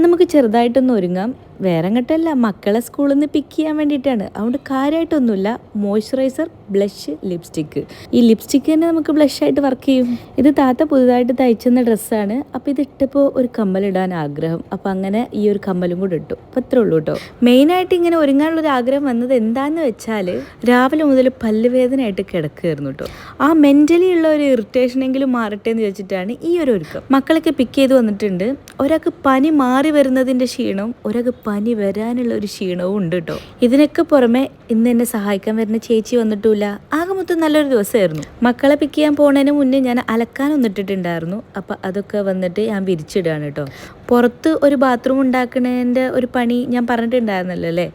നമുക്ക് ചെറുതായിട്ടൊന്ന് ഒരുങ്ങാം. വേറെ എങ്ങോട്ടല്ല, മക്കളെ സ്കൂളിൽ നിന്ന് പിക്ക് ചെയ്യാൻ വേണ്ടിയിട്ടാണ്. അതുകൊണ്ട് കാര്യമായിട്ടൊന്നുമില്ല. Moisturiser, blush, lipstick. ഈ ലിപ്സ്റ്റിക്ക് തന്നെ നമുക്ക് ബ്ലഷായിട്ട് വർക്ക് ചെയ്യും. ഇത് താത്ത പുതുതായിട്ട് തയ്ച്ചെന്ന ഡ്രസ്സാണ്. അപ്പോൾ ഇതിട്ടപ്പോൾ ഒരു കമ്മലിടാൻ ആഗ്രഹം. അപ്പോൾ അങ്ങനെ ഈ ഒരു കമ്മലും കൂടെ ഇട്ടു. അപ്പോൾ അത്രേ ഉള്ളൂ കേട്ടോ. മെയിനായിട്ട് ഇങ്ങനെ ഒരുങ്ങാനുള്ളൊരു ആഗ്രഹം വന്നത് എന്താണെന്ന് വെച്ചാൽ രാവിലെ മുതൽ പല്ലുവേദനയായിട്ട് കിടക്കുകയായിരുന്നു കേട്ടോ. ആ മെൻ്റലി ഉള്ള ഒരു ഇറിറ്റേഷനെങ്കിലും മാറട്ടെ എന്ന് വെച്ചിട്ടാണ് ഈ ഒരു ഒരുക്കം. മക്കളൊക്കെ പിക്ക് ചെയ്ത് വന്നിട്ടുണ്ട്. ഒരാൾക്ക് പനി മാറി വരുന്നതിൻ്റെ ക്ഷീണവും ഒരാൾക്ക് പനി വരാനുള്ള ഒരു ക്ഷീണവും ഉണ്ട് കേട്ടോ. ഇതിനൊക്കെ പുറമെ ഇന്ന് എന്നെ സഹായിക്കാൻ വരുന്ന ചേച്ചി വന്നിട്ടില്ല. ആകെ മൊത്തം നല്ലൊരു ദിവസമായിരുന്നു. മക്കളെ പിക്ക് ചെയ്യാൻ പോകുന്നതിന് മുന്നേ ഞാൻ അലക്കാനൊന്നും ഇട്ടിട്ടുണ്ടായിരുന്നു. അപ്പം അതൊക്കെ വന്നിട്ട് ഞാൻ വിരിച്ചിടുകയാണ് കേട്ടോ. പുറത്ത് ഒരു ബാത്റൂം ഉണ്ടാക്കുന്നതിൻ്റെ ഒരു പണി ഞാൻ പറഞ്ഞിട്ടുണ്ടായിരുന്നല്ലോ അല്ലേ.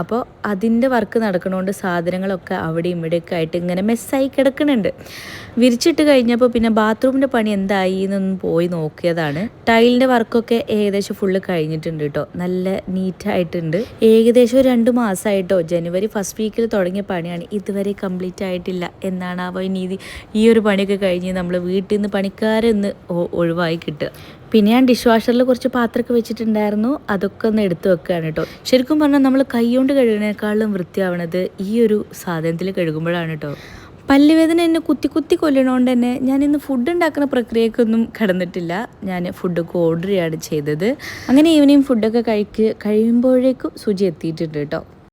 അപ്പോൾ അതിൻ്റെ വർക്ക് നടക്കണോണ്ട് സാധനങ്ങളൊക്കെ അവിടെയും ഇവിടെയൊക്കെ ആയിട്ട് ഇങ്ങനെ മെസ്സായി കിടക്കുന്നുണ്ട്. വിരിച്ചിട്ട് കഴിഞ്ഞപ്പോൾ പിന്നെ ബാത്റൂമിൻ്റെ പണി എന്തായി എന്നൊന്ന് പോയി നോക്കിയതാണ്. ടൈലിൻ്റെ വർക്കൊക്കെ ഏകദേശം ഫുള്ള് കഴിഞ്ഞിട്ടുണ്ട് കേട്ടോ. നല്ല നീറ്റായിട്ടുണ്ട്. ഏകദേശം 2 മാസമായിട്ടോ. ജനുവരി ഫസ്റ്റ് വീക്കിൽ തുടങ്ങിയ പണിയാണ്, ഇതുവരെ കംപ്ലീറ്റ് ആയിട്ടില്ല. എന്നാണ് ഈ ഒരു പണിയൊക്കെ കഴിഞ്ഞ് നമ്മൾ വീട്ടിൽ നിന്ന് പണിക്കാരെ ഒന്ന് ഒഴിവായി കിട്ടുക. പിന്നെ ഞാൻ ഡിഷ് വാഷറിൽ കുറച്ച് പാത്രമൊക്കെ വെച്ചിട്ടുണ്ടായിരുന്നു. അതൊക്കെ ഒന്ന് എടുത്ത് വെക്കുകയാണ് കേട്ടോ. ശരിക്കും പറഞ്ഞാൽ നമ്മൾ കൈകൊണ്ട് കഴുകുന്നതിനേക്കാളും വൃത്തിയാവണത് ഈ ഒരു സാധനത്തിൽ കഴുകുമ്പോഴാണ് കേട്ടോ. പല്ലുവേദന എന്നെ കുത്തി കുത്തി കൊല്ലണോണ്ട് തന്നെ ഞാനിന്ന് ഫുഡ് ഉണ്ടാക്കുന്ന പ്രക്രിയക്കൊന്നും കടന്നിട്ടില്ല. ഞാൻ ഫുഡൊക്കെ ഓർഡർ ചെയ്യാണ് ചെയ്തത്. അങ്ങനെ ഈവനിങ് ഫുഡൊക്കെ കഴിയുമ്പോഴേക്കും സുജി എത്തിയിട്ടുണ്ട് കേട്ടോ.